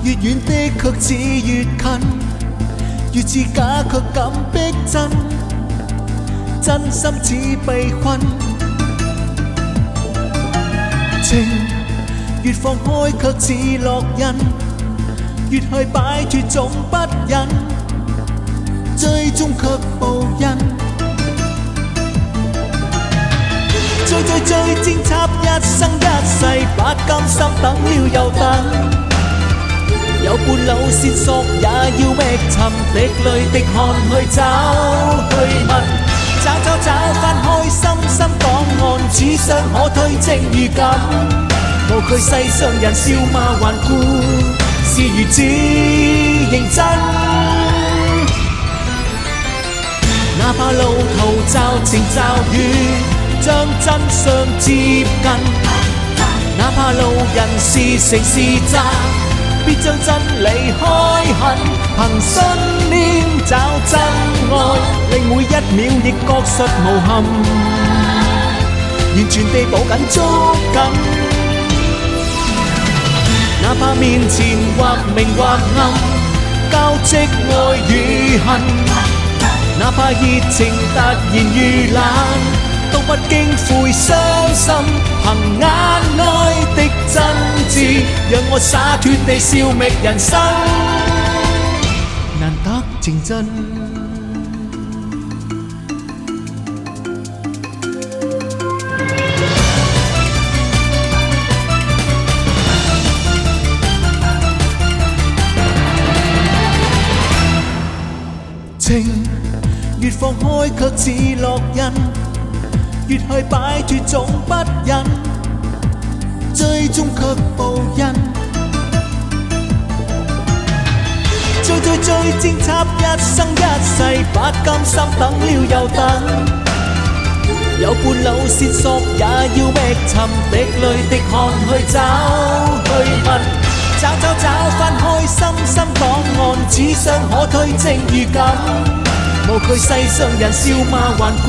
越遠的卻似越近，越似假卻感逼真，真心似被困。情越放開卻似烙印，越去擺脫總不忍，最終卻報恩。追追追，偵緝一生一世，不甘心等了又等。有半路線索也要覓尋，滴淚滴汗去找去問，找翻開心心檔案，只想可推正預感。無懼世上人笑罵頑固，是如此認真。哪怕路途驟晴驟雨，將真相接近，哪怕路人是誠是詐，必將真理開墾，憑信念找真愛，令每一秒亦覺實無憾，完全地抱緊捉緊。哪怕面前或明或暗，交織愛與恨，哪怕熱情突然遇冷，都不經悔傷心，憑眼愛的真摯，讓我灑脫地笑覓人生，難得情真。情越放開卻似烙印，越去擺脫總不忍，最終卻報恩。追追追，偵緝一生一世，不甘心等了又等。有半路線索也要覓尋，滴淚滴汗去找去問，找翻開心心檔案，只想可推正預感。無懼世上人笑罵頑固，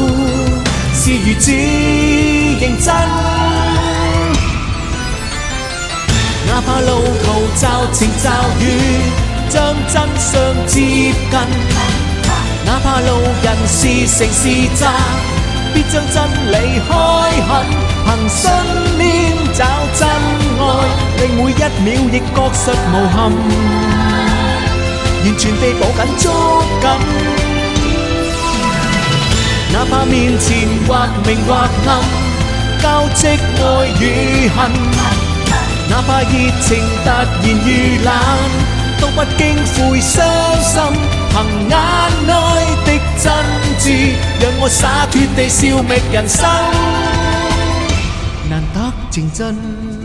是如此認真。哪怕路途驟晴驟雨，將真相接近，哪怕路人是誠是詐，必將真理開墾，憑信念找真愛，令每一秒亦覺實無憾，完全地抱緊捉緊。哪怕面前或明或暗，交織愛與恨，哪怕熱情突然遇冷，都不經悔傷心，憑眼愛的真摯，讓我灑脫地笑覓人生，難得情真。